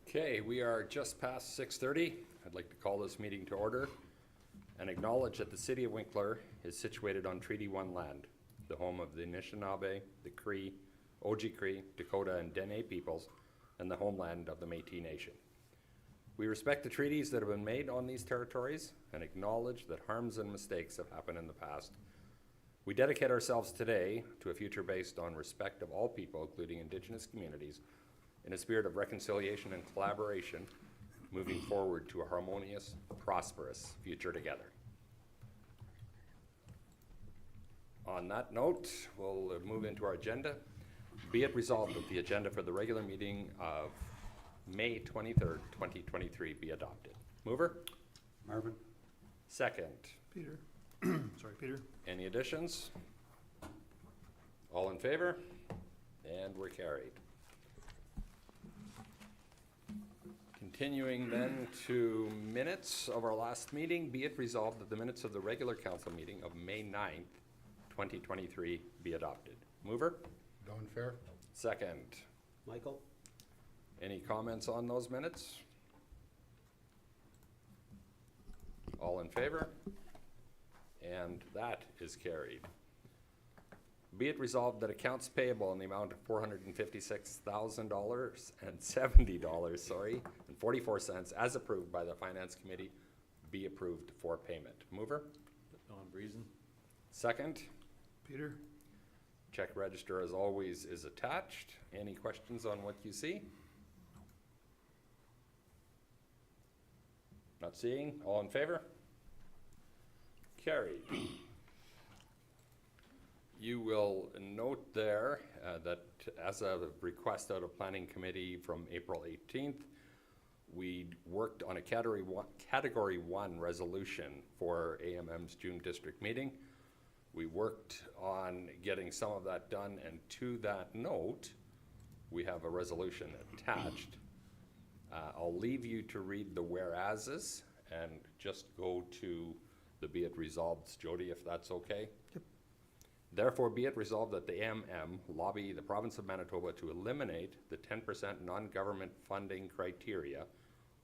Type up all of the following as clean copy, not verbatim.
Okay, we are just past 6:30. I'd like to call this meeting to order and acknowledge that the city of Winkler is situated on Treaty 1 land, the home of the Anishinaabe, the Cree, Oji-Cree, Dakota, and Dene peoples, and the homeland of the Métis Nation. We respect the treaties that have been made on these territories and acknowledge that harms and mistakes have happened in the past. We dedicate ourselves today to a future based on respect of all people, including Indigenous communities, in a spirit of reconciliation and collaboration, moving forward to a harmonious, prosperous future together. On that note, we'll move into our agenda. Be it resolved that the agenda for the regular meeting of May 23rd, 2023 be adopted. Mover? Marvin. Second. Peter. Sorry, Peter. Any additions? All in favor? And we're carried. Continuing then to minutes of our last meeting, be it resolved that the minutes of the regular council meeting of May 9th, 2023 be adopted. Mover? Don Fair. Second. Michael. Any comments on those minutes? All in favor? And that is carried. Be it resolved that accounts payable in the amount of $456,070, and 44 cents, as approved by the Finance Committee, be approved for payment. Mover? Don Breezen. Second. Peter. Check register, as always, is attached. Any questions on what you see? Not seeing. All in favor? Carried. You will note there that as a request out of Planning Committee from April 18th, we worked on a Category 1 resolution for AMM's June district meeting. We worked on getting some of that done, and to that note, we have a resolution attached. I'll leave you to read the whereases and just go to the be it resolved, Jody, if that's okay. Yep. Therefore, be it resolved that the AMM lobby the province of Manitoba to eliminate the 10% non-government funding criteria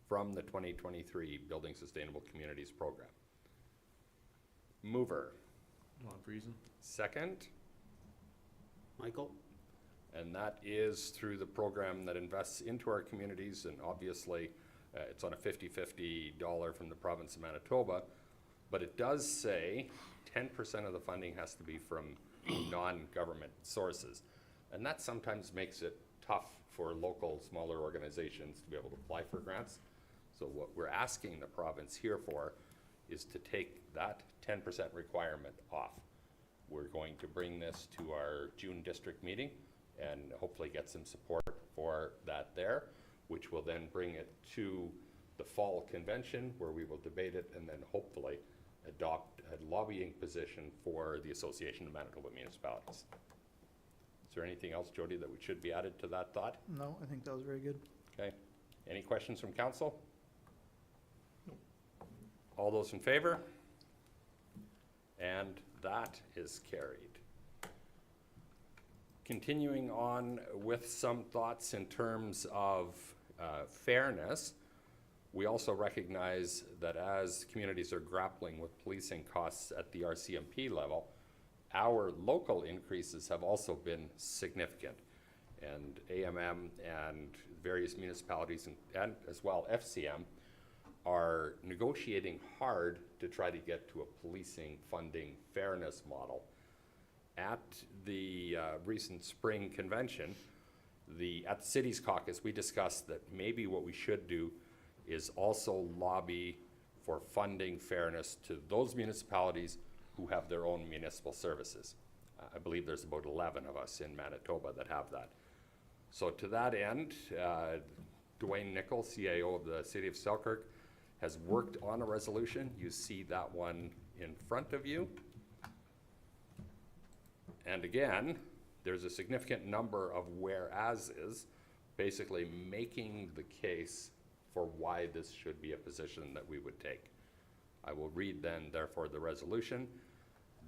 from the 2023 Building Sustainable Communities program. Mover. Don Breezen. Second. Michael. And that is through the program that invests into our communities, and obviously it's on a 50-50 dollar from the province of Manitoba, but it does say 10% of the funding has to be from non-government sources. And that sometimes makes it tough for local, smaller organizations to be able to apply for grants. So what we're asking the province here for is to take that 10% requirement off. We're going to bring this to our June district meeting and hopefully get some support for that there, which will then bring it to the fall convention where we will debate it and then hopefully adopt a lobbying position for the Association of Manitoba Municipalities. Is there anything else, Jody, that should be added to that thought? No, I think that was very good. Okay. Any questions from council? No. All those in favor? And that is carried. Continuing on with some thoughts in terms of fairness, we also recognize that as communities are grappling with policing costs at the RCMP level, our local increases have also been significant. And AMM and various municipalities and as well FCM are negotiating hard to try to get to a policing funding fairness model. At the recent spring convention, at the city's caucus, we discussed that maybe what we should do is also lobby for funding fairness to those municipalities who have their own municipal services. I believe there's about 11 of us in Manitoba that have that. So to that end, Dwayne Nickel, CAO of the City of Selkirk, has worked on a resolution. You see that one in front of you. And again, there's a significant number of whereases, basically making the case for why this should be a position that we would take. I will read then, therefore, the resolution.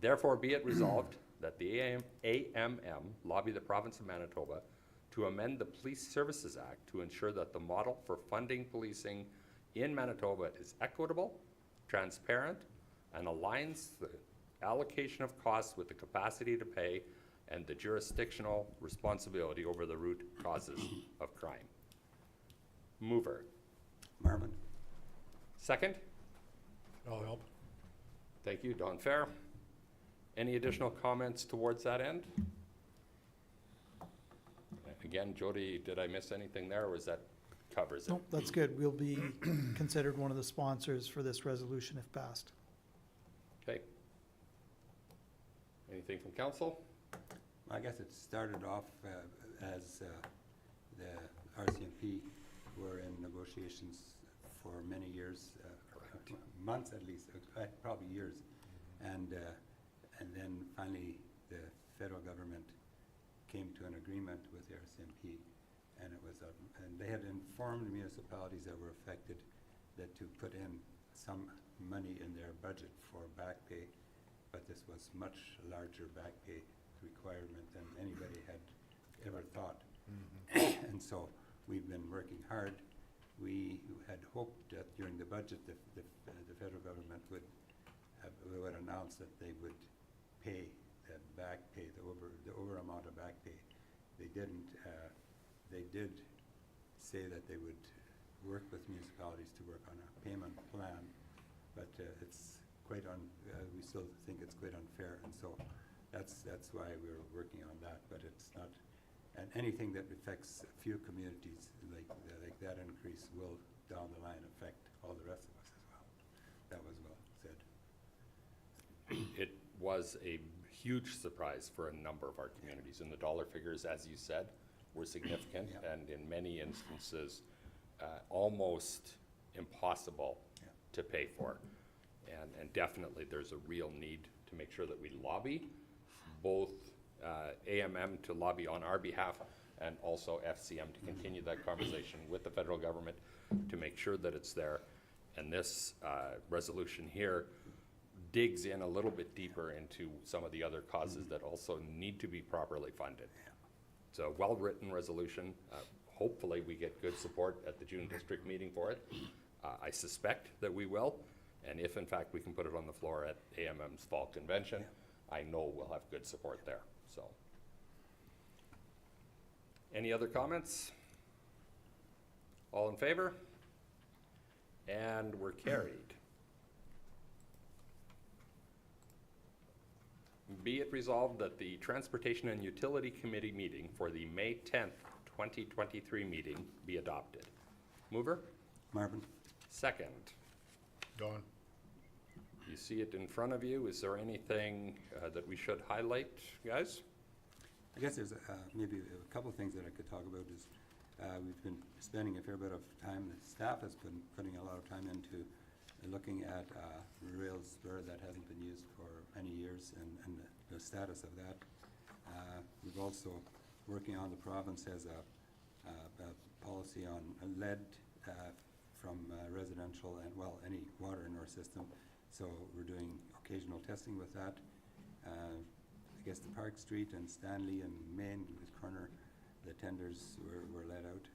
Therefore, be it resolved that the AMM lobby the province of Manitoba to amend the Police Services Act to ensure that the model for funding policing in Manitoba is equitable, transparent, and aligns the allocation of costs with the capacity to pay and the jurisdictional responsibility over the root causes of crime. Mover. Marvin. Second? I'll help. Thank you, Don Fair. Any additional comments towards that end? Again, Jody, did I miss anything there, or was that covers it? Nope, that's good. We'll be considered one of the sponsors for this resolution if passed. Okay. Anything from council? I guess it started off as the RCMP were in negotiations for many years, months at least, probably years, and then finally the federal government came to an agreement with the RCMP, and it was and they had informed municipalities that were affected that to put in some money in their budget for back pay, but this was much larger back pay requirement than anybody had ever thought. And so we've been working hard. We had hoped that during the budget the federal government would announce that they would pay the back pay, the over amount of back pay. They didn't. They did say that they would work with municipalities to work on a payment plan, but it's quite we still think it's quite unfair, and so that's why we're working on that. But it's not, and anything that affects a few communities like that increase will down the line affect all the rest of us as well. That was well said. It was a huge surprise for a number of our communities, and the dollar figures, as you said, were significant, Yeah. and in many instances, almost impossible to pay for. And definitely there's a real need to make sure that we lobby both AMM to lobby on our behalf and also FCM to continue that conversation with the federal government to make sure that it's there. And this resolution here digs in a little bit deeper into some of the other causes that also need to be properly funded. It's a well-written resolution. Hopefully we get good support at the June district meeting for it. I suspect that we will, and if in fact we can put it on the floor at AMM's fall convention, I know we'll have good support there. So, any other comments? All in favor? And we're carried. Be it resolved that the Transportation and Utility Committee meeting for the May 10th, 2023 meeting be adopted. Mover? Marvin. Second. Don. You see it in front of you. Is there anything that we should highlight, guys? I guess there's maybe a couple of things that I could talk about. Is we've been spending a fair bit of time, the staff has been putting a lot of time into looking at rail spur that hasn't been used for many years, and the status of that. We've also working on, the province has a policy on lead from residential and, well, any water in our system. So we're doing occasional testing with that. I guess the Park Street and Stanley and Main corner, the tenders were let out,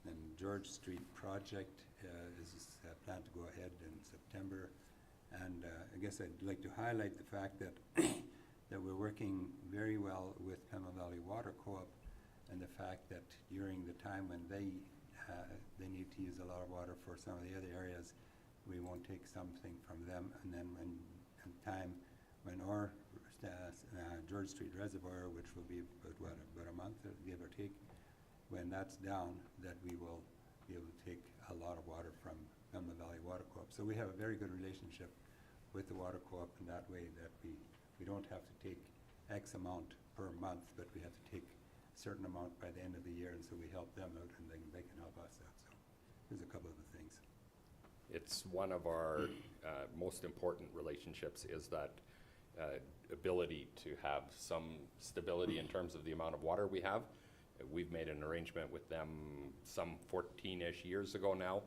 and George Street project is planned to go ahead in September. And I guess I'd like to highlight the fact that that we're working very well with Pembina Valley Water Co-op, and the fact that during the time when they need to use a lot of water for some of the other areas, we won't take something from them, and then when in time when our George Street Reservoir, which will be about a month, give or take, when that's down, that we will be able to take a lot of water from Pembina Valley Water Co-op. So we have a very good relationship with the water co-op in that way, that we don't have to take X amount per month, but we have to take a certain amount by the end of the year, and so we help them out, and then they can help us out. So there's a couple of the things. It's one of our most important relationships, is that ability to have some stability in terms of the amount of water we have. We've made an arrangement with them some 14-ish years ago now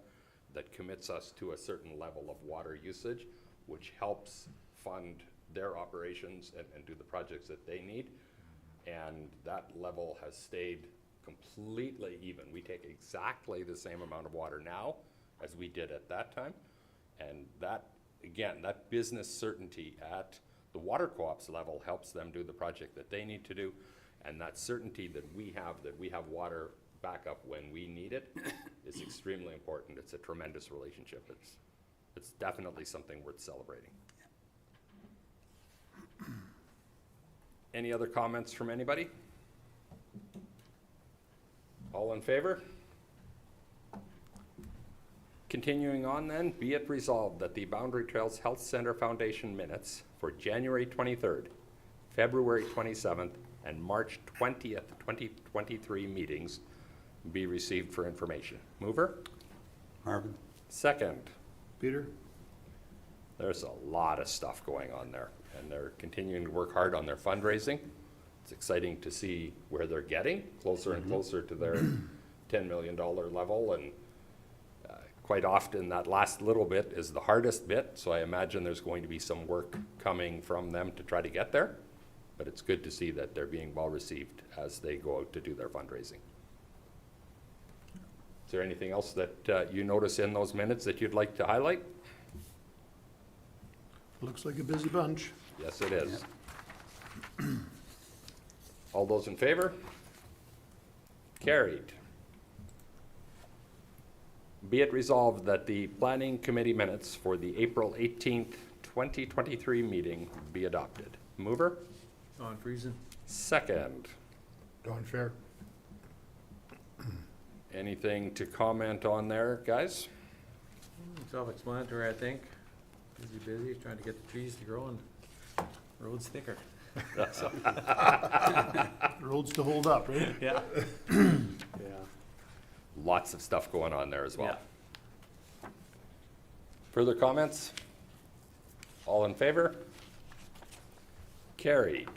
that commits us to a certain level of water usage, which helps fund their operations and do the projects that they need. And that level has stayed completely even. We take exactly the same amount of water now as we did at that time. And that, again, that business certainty at the water co-op's level helps them do the project that they need to do. And that certainty that we have water backup when we need it is extremely important. It's a tremendous relationship. It's definitely something worth celebrating. Any other comments from anybody? All in favor? Continuing on then, be it resolved that the Boundary Trails Health Center Foundation minutes for January 23rd, February 27th, and March 20th, 2023 meetings be received for information. Mover? Marvin? Second. Peter? There's a lot of stuff going on there, and they're continuing to work hard on their fundraising. It's exciting to see where they're getting, closer and closer to their $10 million level, and quite often that last little bit is the hardest bit, so I imagine there's going to be some work coming from them to try to get there, but it's good to see that they're being well received as they go out to do their fundraising. Is there anything else that you notice in those minutes that you'd like to highlight? Looks like a busy bunch. Yes, it is. All those in favor? Carried. Be it resolved that the Planning Committee minutes for the April 18th, 2023 meeting be adopted. Mover? Don Friesen. Second. Don Fair? Anything to comment on there, guys? Self-explanatory, I think. Busy, trying to get the trees to grow and roads thicker. Roads to hold up, right? Yeah. Lots of stuff going on there as well. Yeah. Further comments? All in favor? Carried.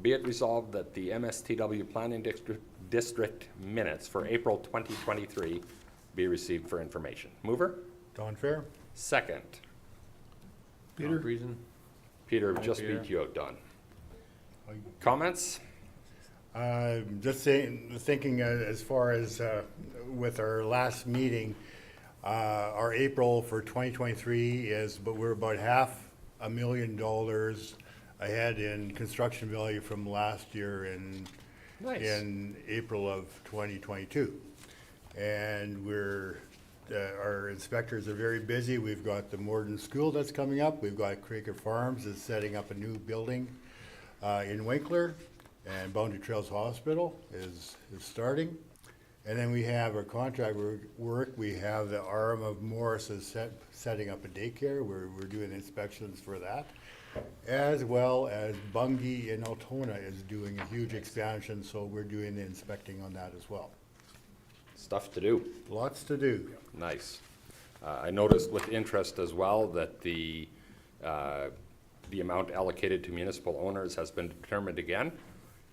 Be it resolved that the MSTW Planning District minutes for April 2023 be received for information. Mover? Don Fair? Second. Peter? Don Friesen. Peter Hi, just Peter. beat you out, Don. Comments? Just saying, thinking as far as with our last meeting, our April for 2023 is, but we're about $500,000 ahead in construction value from last year Nice. in April of 2022. And our inspectors are very busy. We've got the Morden School that's coming up. We've got Quaker Farms is setting up a new building in Winkler. And Boundary Trails Hospital is starting. And then we have our contract work. We have the arm of Morris is setting up a daycare. We're doing inspections for that. As well as Bungie in Altona is doing a huge expansion, so we're doing the inspecting on that as well. Stuff to do. Lots to do. Nice. I noticed with interest as well that the amount allocated to municipal owners has been determined again,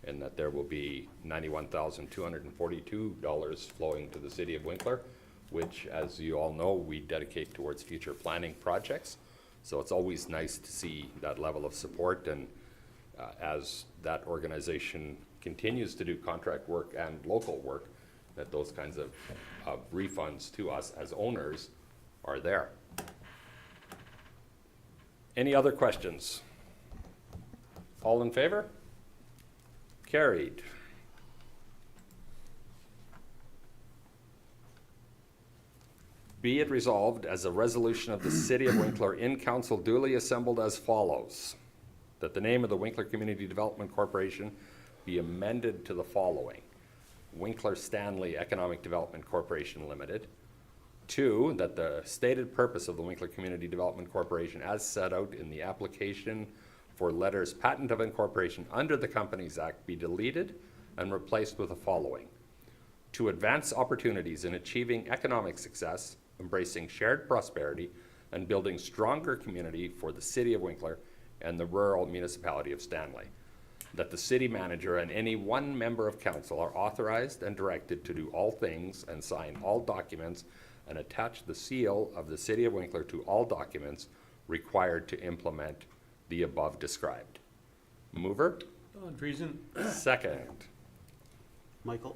and that there will be $91,242 flowing to the city of Winkler, which, as you all know, we dedicate towards future planning projects. So it's always nice to see that level of support, and as that organization continues to do contract work and local work, that those kinds of refunds to us as owners are there. Any other questions? All in favor? Carried. Be it resolved as a resolution of the City of Winkler in council duly assembled as follows, that the name of the Winkler Community Development Corporation be amended to the following: Winkler Stanley Economic Development Corporation Limited. 2, that the stated purpose of the Winkler Community Development Corporation as set out in the application for letters patent of incorporation under the Companies Act be deleted and replaced with the following: to advance opportunities in achieving economic success, embracing shared prosperity, and building stronger community for the City of Winkler and the rural municipality of Stanley. That the city manager and any one member of council are authorized and directed to do all things and sign all documents and attach the seal of the City of Winkler to all documents required to implement the above described. Mover, Don Friesen. second. Michael?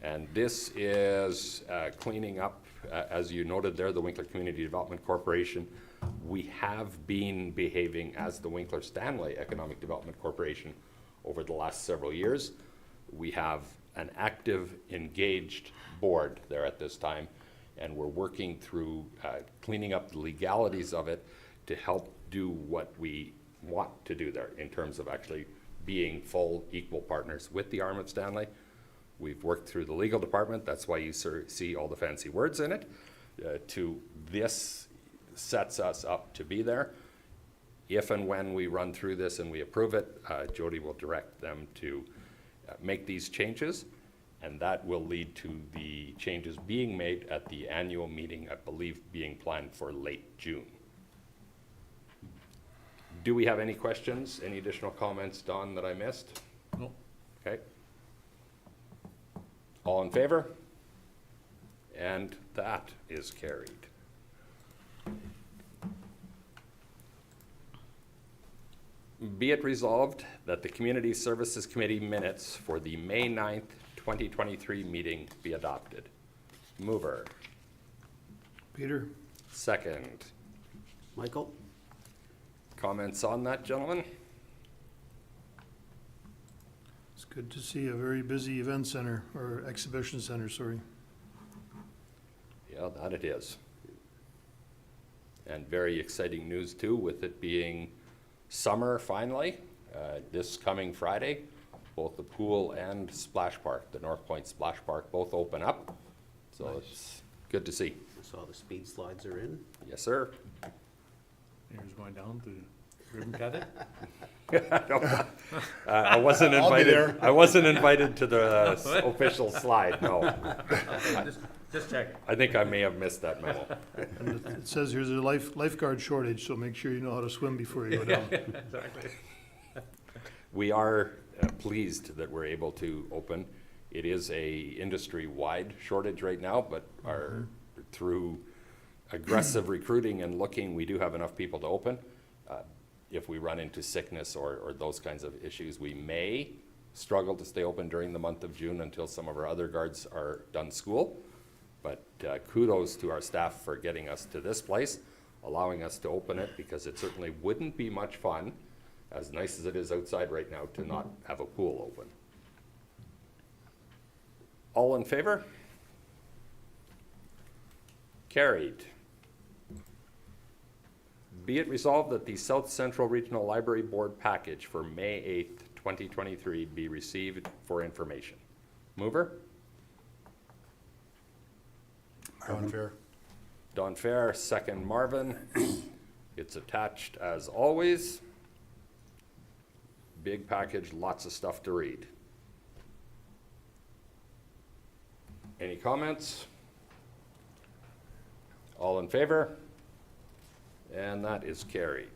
And this is cleaning up, as you noted there, the Winkler Community Development Corporation. We have been behaving as the Winkler Stanley Economic Development Corporation over the last several years. We have an active, engaged board there at this time, and we're working through cleaning up the legalities of it to help do what we want to do there in terms of actually being full, equal partners with the arm of Stanley. We've worked through the legal department, that's why you see all the fancy words in it. This sets us up to be there. If and when we run through this and we approve it, Jody will direct them to make these changes, and that will lead to the changes being made at the annual meeting, I believe being planned for late June. Do we have any questions, any additional comments, Don, that I missed? No. Okay. All in favor? And that is carried. Be it resolved that the Community Services Committee minutes for the May 9th, 2023 meeting be adopted. Mover, Peter? second. Michael? Comments on that, gentlemen? It's good to see a very busy event center, or exhibition center, sorry. Yeah, that it is. And very exciting news too, with it being summer finally, this coming Friday. Both the pool and splash park, the North Point Splash Park, both open up. So it's good to see. I saw the speed slides are in. Yes, sir. Here's going down to ribbon cut it. I wasn't I'll be invited. there. I wasn't invited to the official slide, no. Just check. I think I may have missed that memo. And it says here's a lifeguard shortage, so make sure you know how to swim before you go down. Exactly. We are pleased that we're able to open. It is a industry-wide shortage right now, but through aggressive recruiting and looking, we do have enough people to open. If we run into sickness or those kinds of issues, we may struggle to stay open during the month of June until some of our other guards are done school. But kudos to our staff for getting us to this place, allowing us to open it, because it certainly wouldn't be much fun, as nice as it is outside right now, to not have a pool open. All in favor? Carried. Be it resolved that the South Central Regional Library Board package for May 8th, 2023 be received for information. Mover? Don Fair? Don Fair, second Marvin. It's attached as always. Big package, lots of stuff to read. Any comments? All in favor? And that is carried.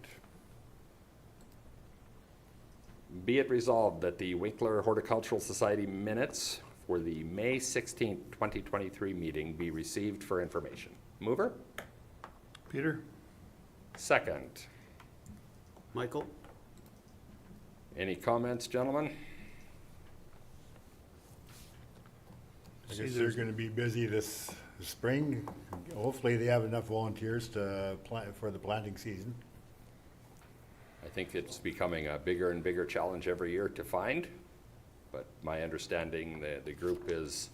Be it resolved that the Winkler Horticultural Society minutes for the May 16th, 2023 meeting be received for information. Mover? Peter? Second. Michael? Any comments, gentlemen? I See, guess they're gonna be busy this spring. Hopefully they have enough volunteers to plant, for the planting season. I think it's becoming a bigger and bigger challenge every year to find, but my understanding, the group is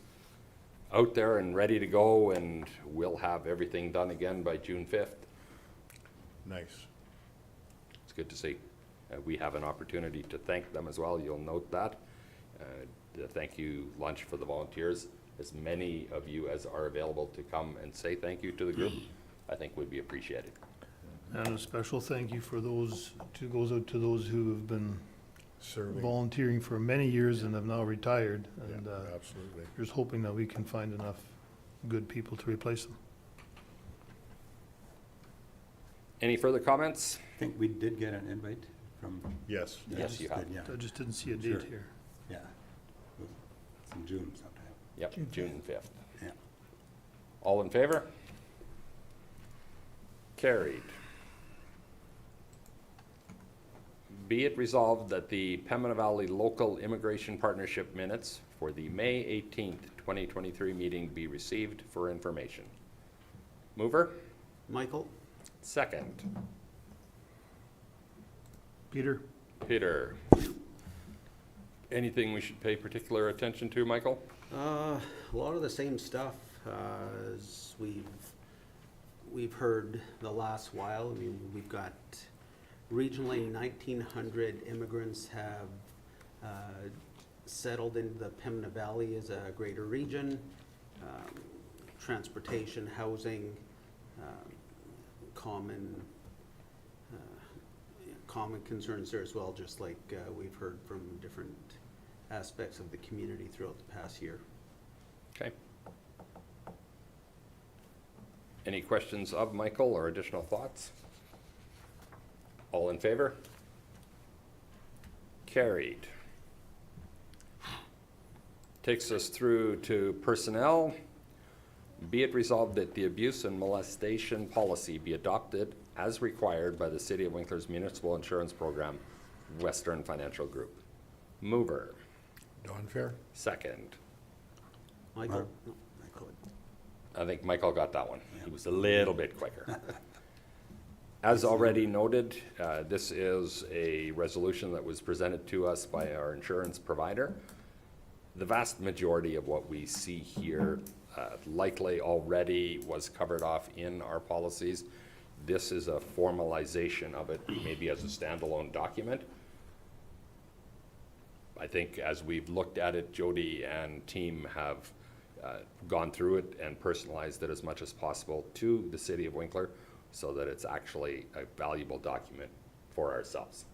out there and ready to go, and we'll have everything done again by June 5th. Nice. It's good to see. We have an opportunity to thank them as well, you'll note that. The thank you lunch for the volunteers, as many of you as are available to come and say thank you to the group, I think would be appreciated. And a special thank you for those, goes out to those who have been Serving. volunteering for many years and have now retired. Yeah, And absolutely. just hoping that we can find enough good people to replace them. Any further comments? I think we did get an invite from. Yes. Yes, you have. Good, yeah, I just didn't see a Sure. date here. yeah. It's in June sometime. Yep, June 5th. Yeah. All in favor? Carried. Be it resolved that the Pembina Valley Local Immigration Partnership minutes for the May 18th, 2023 meeting be received for information. Mover, Michael, second. Peter? Peter. Anything we should pay particular attention to, Michael? a lot of the same stuff as we've heard the last while. I mean, we've got regionally 1,900 immigrants have settled into the Pembina Valley as a greater region. Transportation, housing, common concerns there as well, just like we've heard from different aspects of the community throughout the past year. Okay. Any questions of Michael or additional thoughts? All in favor? Carried. Takes us through to personnel. Be it resolved that the abuse and molestation policy be adopted as required by the City of Winkler's Municipal Insurance Program, Western Financial Group. Mover, Don Fair? second. Michael? Mark. No, Michael. I think Michael got that one. He was a little bit quicker. As already noted, this is a resolution that was presented to us by our insurance provider. The vast majority of what we see here likely already was covered off in our policies. This is a formalization of it, maybe as a standalone document. I think as we've looked at it, Jody and team have gone through it and personalized it as much as possible to the City of Winkler so that it's actually a valuable document for ourselves.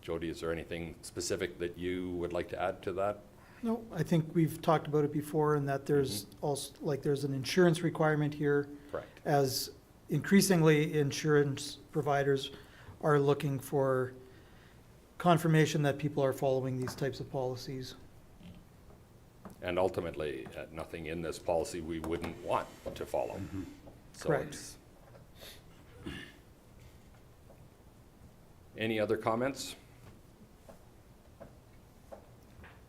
Jody, is there anything specific that you would like to add to that? No, I think we've talked about it before, and that there's also, like, there's an insurance requirement here, Correct. as increasingly insurance providers are looking for confirmation that people are following these types of policies. And ultimately, nothing in this policy we wouldn't want to follow. So Correct. it's- Any other comments?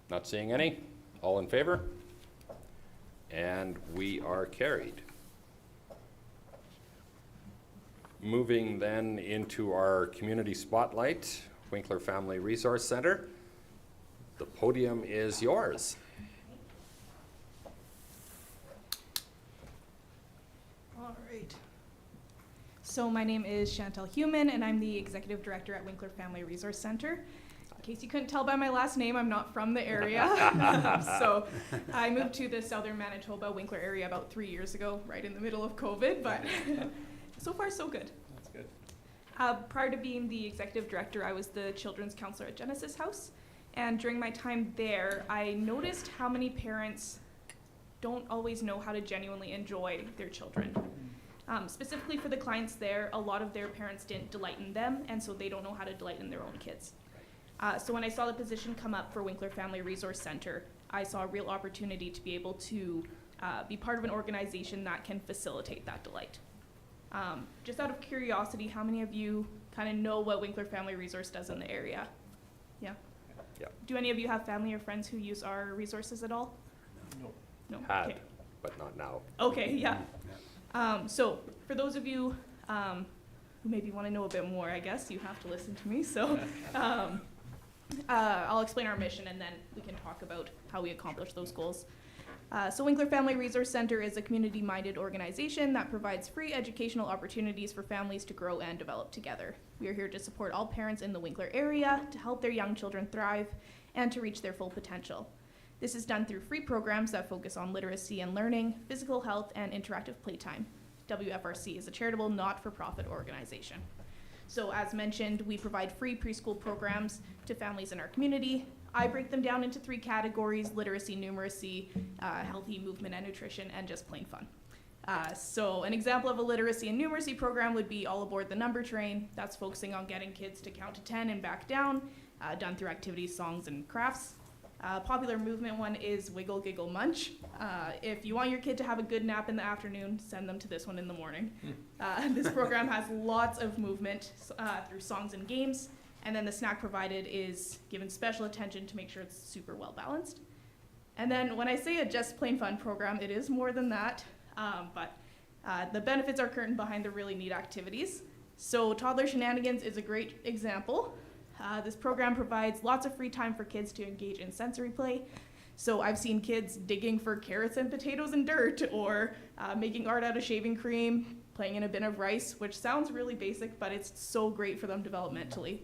Not seeing any. All in favor? And we are carried. Moving then into our community spotlight, Winkler Family Resource Center. The podium is yours. All right. So my name is Chantel Human, and I'm the Executive Director at Winkler Family Resource Center. In case you couldn't tell by my last name, I'm not from the area. So I moved to the southern Manitoba Winkler area about 3 years ago, right in the middle of COVID, but so far so good. That's good. Prior to being the Executive Director, I was the Children's Counselor at Genesis House. And during my time there, I noticed how many parents don't always know how to genuinely enjoy their children. Specifically for the clients there, a lot of their parents didn't delight in them, and so they don't know how to delight in their own kids. So when I saw the position come up for Winkler Family Resource Center, I saw a real opportunity to be able to be part of an organization that can facilitate that delight. Just out of curiosity, how many of you kind of know what Winkler Family Resource does in the area? Yeah? Yeah. Do any of you have family or friends who use our resources at all? No. No? Had, Okay. but not now. Okay, yeah. So for those of you who maybe want to know a bit more, I guess you have to listen to me. So I'll explain our mission, and then we can talk about how we accomplish those goals. So Winkler Family Resource Center is a community-minded organization that provides free educational opportunities for families to grow and develop together. We are here to support all parents in the Winkler area to help their young children thrive and to reach their full potential. This is done through free programs that focus on literacy and learning, physical health, and interactive playtime. WFRC is a charitable, not-for-profit organization. So as mentioned, we provide free preschool programs to families in our community. I break them down into 3 categories: literacy, numeracy, healthy movement and nutrition, and just plain fun. So an example of a literacy and numeracy program would be All Aboard the Number Train. That's focusing on getting kids to count to 10 and back down, done through activities, songs, and crafts. Popular movement one is Wiggle Giggle Munch. If you want your kid to have a good nap in the afternoon, send them to this one in the morning. This program has lots of movement through songs and games, and then the snack provided is given special attention to make sure it's super well balanced. And then when I say a just plain fun program, it is more than that, but the benefits are curtained behind the really neat activities. So Toddler Shenanigans is a great example. This program provides lots of free time for kids to engage in sensory play. So I've seen kids digging for carrots and potatoes in dirt, or making art out of shaving cream, playing in a bin of rice, which sounds really basic, but it's so great for them developmentally.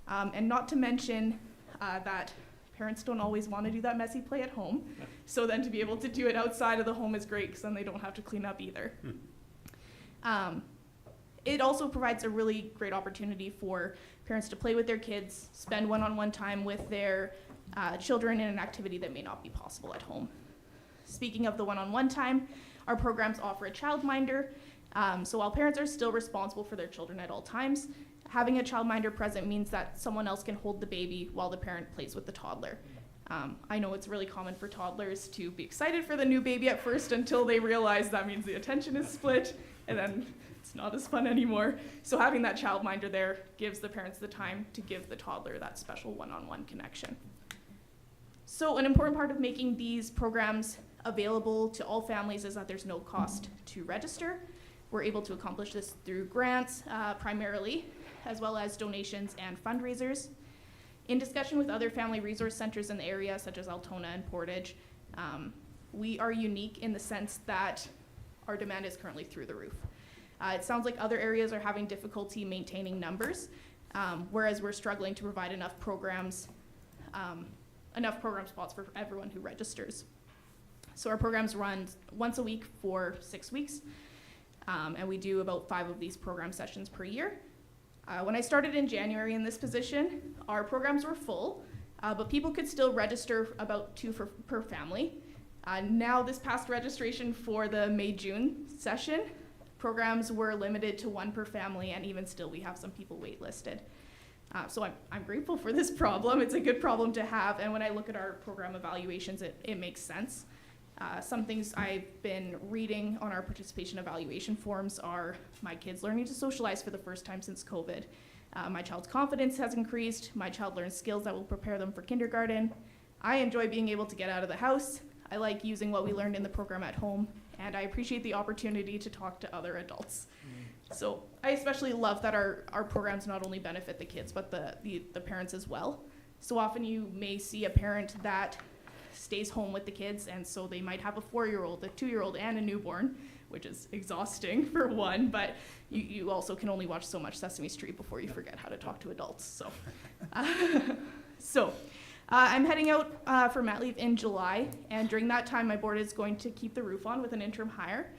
And not to mention that parents don't always want to do that messy play at home. So then to be able to do it outside of the home is great, because then they don't have to clean up either. It also provides a really great opportunity for parents to play with their kids, spend one-on-one time with their children in an activity that may not be possible at home. Speaking of the one-on-one time, our programs offer a childminder. So while parents are still responsible for their children at all times, having a childminder present means that someone else can hold the baby while the parent plays with the toddler. I know it's really common for toddlers to be excited for the new baby at first until they realize that means the attention is split, and then it's not as fun anymore. So having that childminder there gives the parents the time to give the toddler that special one-on-one connection. So an important part of making these programs available to all families is that there's no cost to register. We're able to accomplish this through grants primarily, as well as donations and fundraisers. In discussion with other family resource centers in the area, such as Altona and Portage, we are unique in the sense that our demand is currently through the roof. It sounds like other areas are having difficulty maintaining numbers, whereas we're struggling to provide enough program spots for everyone who registers. So our programs run once a week for 6 weeks, and we do about 5 of these program sessions per year. When I started in January in this position, our programs were full, but people could still register about 2 per family. Now this past registration for the May-June session, programs were limited to 1 per family, and even still we have some people waitlisted. So I'm grateful for this problem. It's a good problem to have, and when I look at our program evaluations, it makes sense. Some things I've been reading on our participation evaluation forms are my kids learning to socialize for the first time since COVID. My child's confidence has increased. My child learns skills that will prepare them for kindergarten. I enjoy being able to get out of the house. I like using what we learned in the program at home, and I appreciate the opportunity to talk to other adults. So I especially love that our programs not only benefit the kids, but the parents as well. So often you may see a parent that stays home with the kids, and so they might have a 4-year-old, a 2-year-old, and a newborn, which is exhausting for one, but you also can only watch so much Sesame Street before you forget how to talk to adults. So, I'm heading out for mat leave in July, and during that time my board is going to keep the roof on with an interim hire.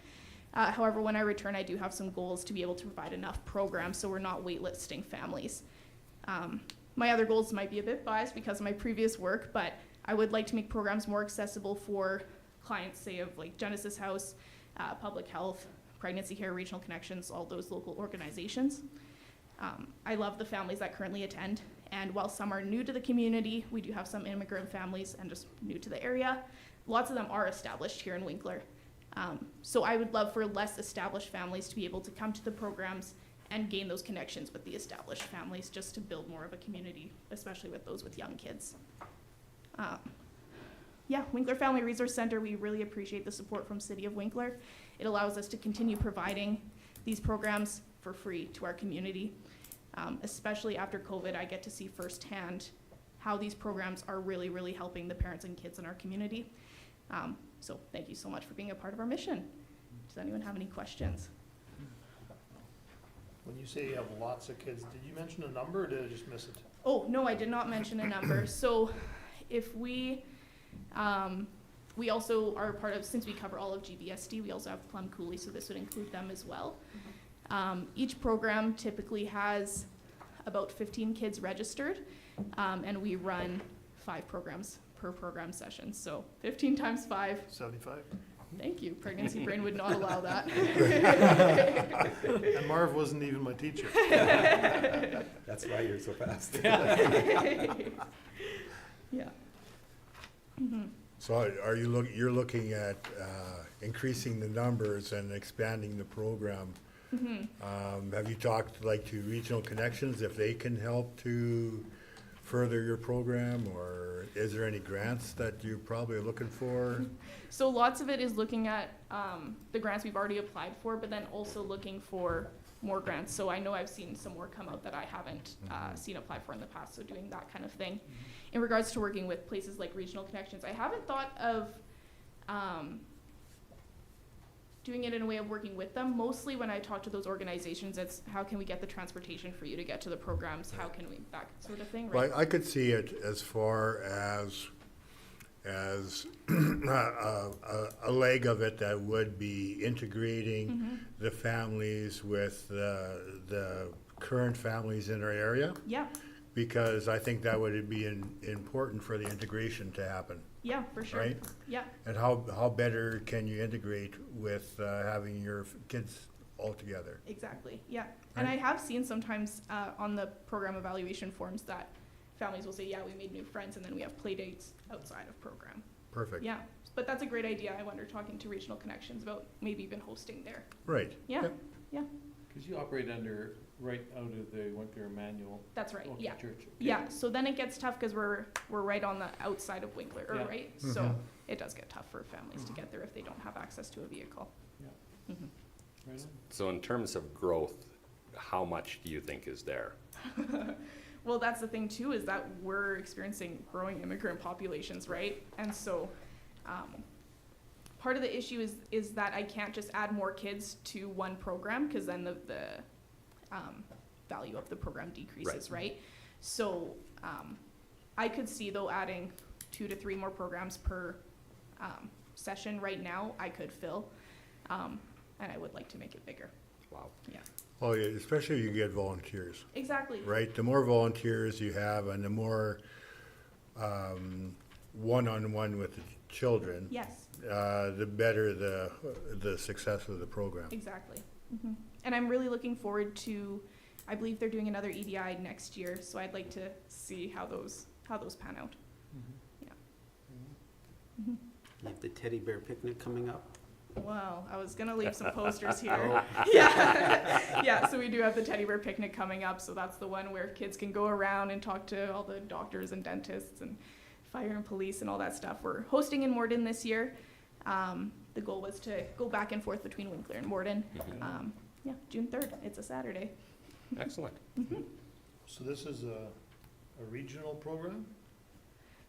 However, when I return, I do have some goals to be able to provide enough programs so we're not waitlisting families. My other goals might be a bit biased because of my previous work, but I would like to make programs more accessible for clients, say, of like Genesis House, Public Health, Pregnancy Care, Regional Connections, all those local organizations. I love the families that currently attend, and while some are new to the community, we do have some immigrant families and just new to the area. Lots of them are established here in Winkler. So I would love for less established families to be able to come to the programs and gain those connections with the established families, just to build more of a community, especially with those with young kids. Winkler Family Resource Center, we really appreciate the support from City of Winkler. It allows us to continue providing these programs for free to our community. Especially after COVID, I get to see firsthand how these programs are really, really helping the parents and kids in our community. So thank you so much for being a part of our mission. Does anyone have any questions? When you say you have lots of kids, did you mention a number or did I just miss it? Oh, no, I did not mention a number. So if we also are part of, since we cover all of GBSD, we also have Plum Cooley, so this would include them as well. Each program typically has about 15 kids registered, and we run 5 programs per program session. So 15 times 5. 75. Thank you. Pregnancy brain would not allow that. And Marv wasn't even my teacher. That's why you're so fast. Yeah. So are you you're looking at increasing the numbers and expanding the program? Have you talked like to Regional Connections if they can help to further your program, or is there any grants that you probably are looking for? So lots of it is looking at the grants we've already applied for, but then also looking for more grants. So I know I've seen some more come out that I haven't seen apply for in the past, so doing that kind of thing. In regards to working with places like Regional Connections, I haven't thought of doing it in a way of working with them. Mostly when I talk to those organizations, it's how can we get the transportation for you to get to the programs? How can we, that sort of thing, right? Well, I could see it as far as a leg of it that would be integrating the families with the current families in our area, Yeah, because I think that would be important for the integration to happen, yeah, for sure. right? Yeah, And how better can you integrate with having your kids all together? exactly, yeah. And I have seen sometimes on the program evaluation forms that families will say, yeah, we made new friends, and then we have play dates outside of program. Perfect. Yeah, but that's a great idea. I wonder, talking to Regional Connections about maybe even hosting there. Right. Yeah, Yep. yeah, Because you operate under, right out of the Winkler manual. that's right, Okay, yeah. church. Okay. Yeah, so then it gets tough because we're right on the outside of Winkler, Yeah. right? So it does get tough for families to get there if they don't have access to a vehicle. Right on. So in terms of growth, how much do you think is there? Well, that's the thing too, is that we're experiencing growing immigrant populations, right? And so, part of the issue is that I can't just add more kids to one program, because then the value of the program decreases, right? So, I could see though adding 2 to 3 more programs per session right now, I could fill, and I would like to make it bigger. Wow. Yeah, Oh, yeah, especially if you get volunteers. exactly. Right, the more volunteers you have and the more one-on-one with the children, Yes. the better the success of the program. Exactly. And I'm really looking forward to, I believe they're doing another EDI next year, so I'd like to see how those pan out. You have the teddy bear picnic coming up. Well, I was gonna leave some posters here. Yeah, yeah, so we do have the teddy bear picnic coming up, so that's the one where kids can go around and talk to all the doctors and dentists and fire and police and all that stuff. We're hosting in Morden this year. The goal was to go back and forth between Winkler and Morden. Yeah, June 3rd, it's a Saturday. Excellent. So this is a regional program,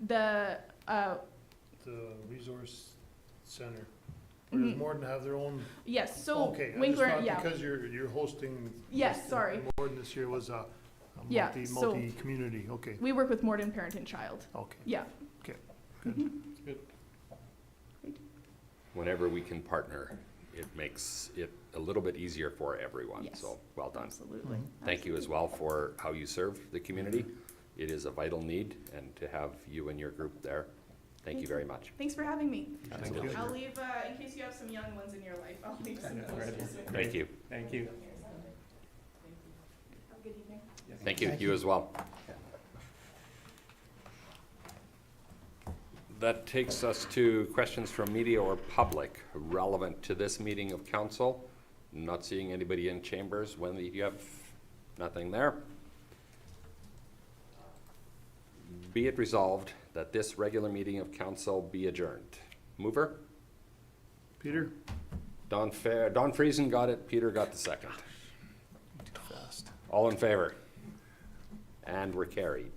The, the resource center? Or does Morden have their own? yes, so Okay, I just Winkler, thought yeah. because you're hosting. Yes, sorry. Morden this year was a Yeah, so- multi-community, okay, We work with Morden Parent and Child. okay. Yeah. Good. Whenever we can partner, it makes it a little bit easier for everyone. Yes. So well done. Absolutely. Thank you as well for how you serve the community. It is a vital need, and to have you and your group there, thank you very much. Thanks for having me. Thank you. I'll leave, in case you have some young ones in your life, I'll leave some posters. Thank you. Thank you. Have a good evening. Thank you. You as well. That takes us to questions from media or public relevant to this meeting of council. Not seeing anybody in chambers. Wendy, you have nothing there? Be it resolved that this regular meeting of council be adjourned. Mover? Peter? Don Friesen got it. Peter got the second. Too fast. All in favor? And we're carried.